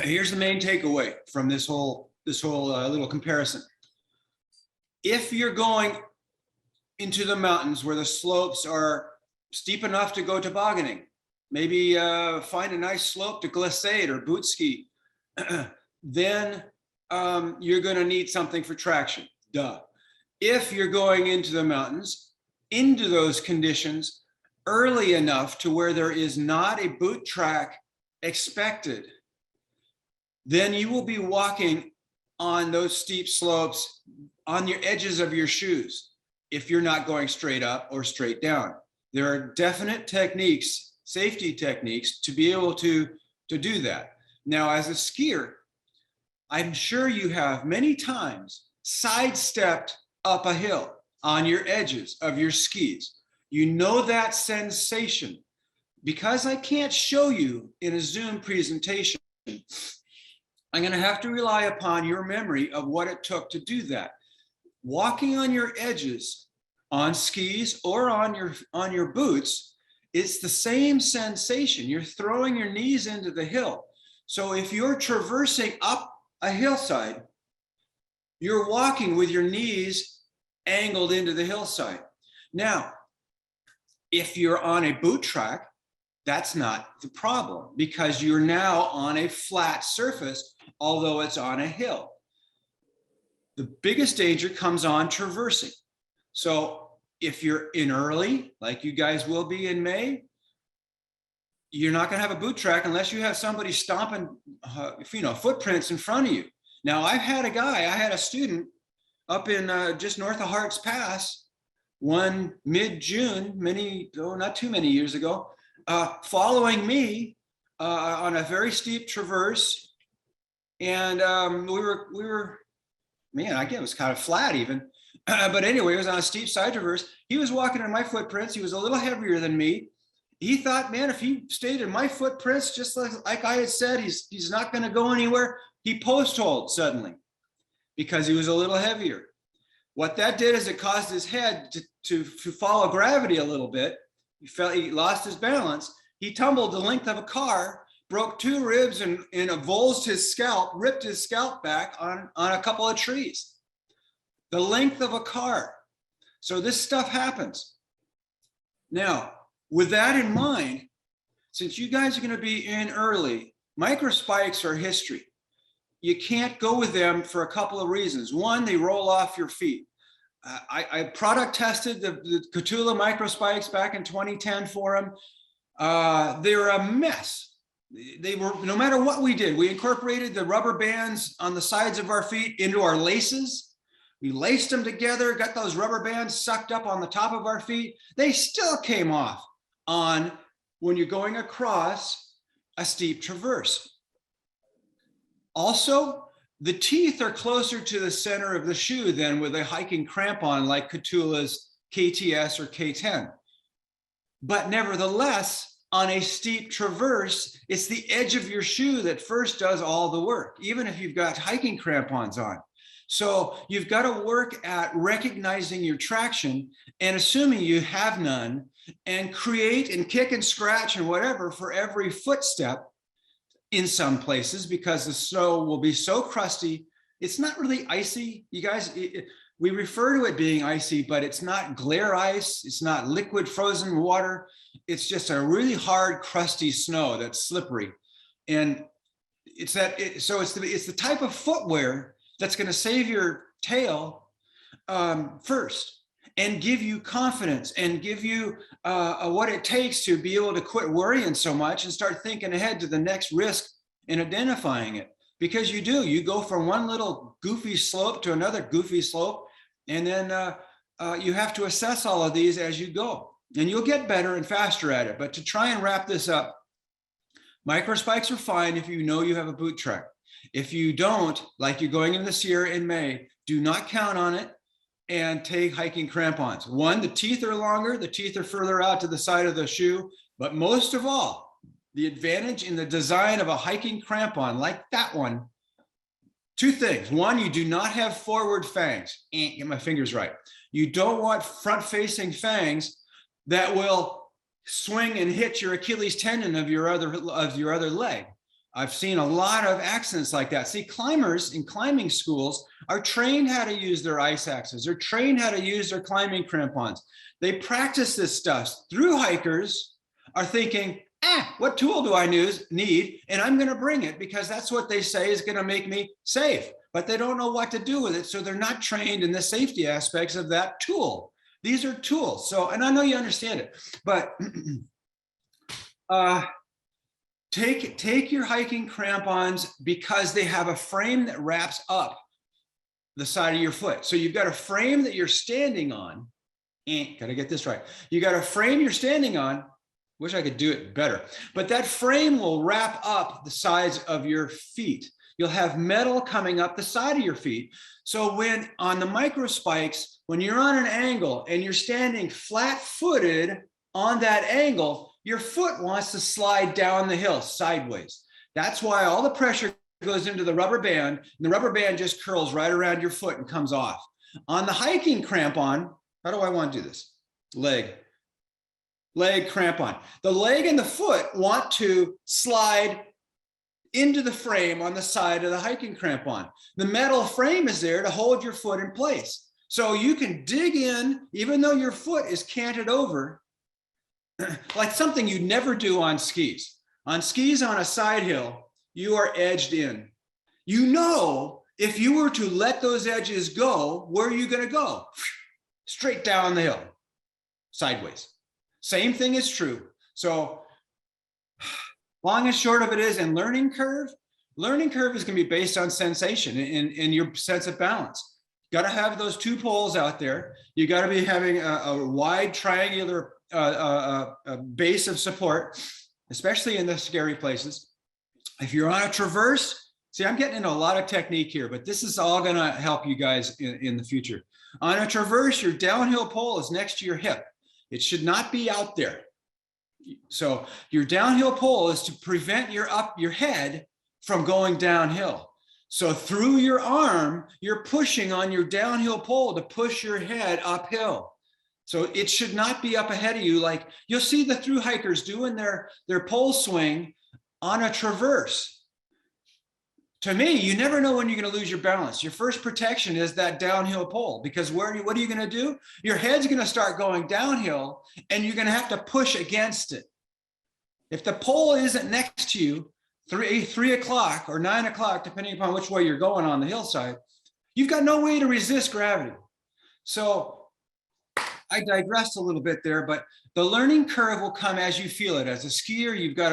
here's the main takeaway from this whole little comparison. If you're going into the mountains where the slopes are steep enough to go tobogganing, maybe find a nice slope to glissade or boot ski, then you're going to need something for traction. Duh. If you're going into the mountains, into those conditions early enough to where there is not a boot track expected, then you will be walking on those steep slopes on your edges of your shoes if you're not going straight up or straight down. There are definite techniques, safety techniques, to be able to do that. Now, as a skier, I'm sure you have many times sidestepped up a hill on your edges of your skis. You know that sensation. Because I can't show you in a Zoom presentation, I'm going to have to rely upon your memory of what it took to do that. Walking on your edges on skis or on your boots, it's the same sensation. You're throwing your knees into the hill. So if you're traversing up a hillside, you're walking with your knees angled into the hillside. Now, if you're on a boot track, that's not the problem because you're now on a flat surface, although it's on a hill. The biggest danger comes on traversing. So if you're in early, like you guys will be in May, you're not going to have a boot track unless you have somebody stomping, footprints in front of you. Now, I had a student up in just north of Hart's Pass, one mid-June, not too many years ago, following me on a very steep traverse, and we were, man, I guess it was kind of flat even, but anyway, it was on a steep side traverse. He was walking in my footprints. He was a little heavier than me. He thought, man, if he stayed in my footprints, just like I had said, he's not going to go anywhere. He post-holed suddenly because he was a little heavier. What that did is it caused his head to follow gravity a little bit. He lost his balance. He tumbled the length of a car, broke 2 ribs and avulsed his scalp, ripped his scalp back on a couple of trees. The length of a car. So this stuff happens. Now, with that in mind, since you guys are going to be in early, Microspikes are history. You can't go with them for a couple of reasons. One, they roll off your feet. I product tested the Catula Microspikes back in 2010 for them. They were a mess. They were, no matter what we did, we incorporated the rubber bands on the sides of our feet into our laces. We laced them together, got those rubber bands sucked up on the top of our feet. They still came off when you're going across a steep traverse. Also, the teeth are closer to the center of the shoe than with a hiking crampon like Catula's KTS or K10. But nevertheless, on a steep traverse, it's the edge of your shoe that first does all the work, even if you've got hiking crampons on. So you've got to work at recognizing your traction and assuming you have none, and create and kick and scratch and whatever for every footstep in some places, because the snow will be so crusty. It's not really icy, you guys. We refer to it being icy, but it's not glare ice. It's not liquid frozen water. It's just a really hard, crusty snow that's slippery. And it's the type of footwear that's going to save your tail first and give you confidence and give you what it takes to be able to quit worrying so much and start thinking ahead to the next risk and identifying it. Because you go from one little goofy slope to another goofy slope, and then you have to assess all of these as you go, and you'll get better and faster at it. But to try and wrap this up, Microspikes are fine if you know you have a boot track. If you don't, like you're going into the Sierra in May, do not count on it and take hiking crampons. One, the teeth are longer, the teeth are further out to the side of the shoe, but most of all, the advantage in the design of a hiking crampon like that one, 2 things. One, you do not have forward fangs. Get my fingers right. You don't want front-facing fangs that will swing and hit your Achilles tendon of your other leg. I've seen a lot of accidents like that. See, climbers in climbing schools are trained how to use their ice axes. They're trained how to use their climbing crampons. They practice this stuff. Thru-hikers are thinking, what tool do I need? And I'm going to bring it because that's what they say is going to make me safe. But they don't know what to do with it. So they're not trained in the safety aspects of that tool. These are tools. So, and I know you understand it, but take your hiking crampons because they have a frame that wraps up the side of your foot. So you've got a frame that you're standing on. Gotta get this right. You got a frame you're standing on. Wish I could do it better. But that frame will wrap up the sides of your feet. You'll have metal coming up the side of your feet. So when on the Microspikes, when you're on an angle and you're standing flat-footed on that angle, your foot wants to slide down the hill sideways. That's why all the pressure goes into the rubber band, and the rubber band just curls right around your foot and comes off. On the hiking crampon, how do I want to do this? Leg crampon. The leg and the foot want to slide into the frame on the side of the hiking crampon. The metal frame is there to hold your foot in place. So you can dig in, even though your foot is canted over, like something you'd never do on skis. On skis on a side hill, you are edged in. You know, if you were to let those edges go, where are you going to go? Straight down the hill, sideways. Same thing is true. So long and short of it is, and learning curve is going to be based on sensation and your sense of balance. Got to have those two poles out there. You got to be having a wide triangular base of support, especially in the scary places. If you're on a traverse, see, I'm getting into a lot of technique here, but this is all going to help you guys in the future. On a traverse, your downhill pole is next to your hip. It should not be out there. So your downhill pole is to prevent your head from going downhill. So through your arm, you're pushing on your downhill pole to push your head uphill. So it should not be up ahead of you. Like you'll see the thru-hikers doing their pole swing on a traverse. To me, you never know when you're going to lose your balance. Your first protection is that downhill pole, because what are you going to do? Your head's going to start going downhill and you're going to have to push against it. If the pole isn't next to you, 3 o'clock or 9 o'clock, depending upon which way you're going on the hillside, you've got no way to resist gravity. So I digressed a little bit there, but the learning curve will come as you feel it. As a skier, you've got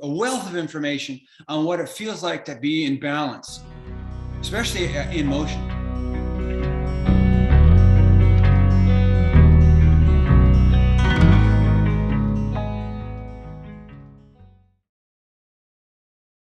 a wealth of information on what it feels like to be in balance, especially in motion.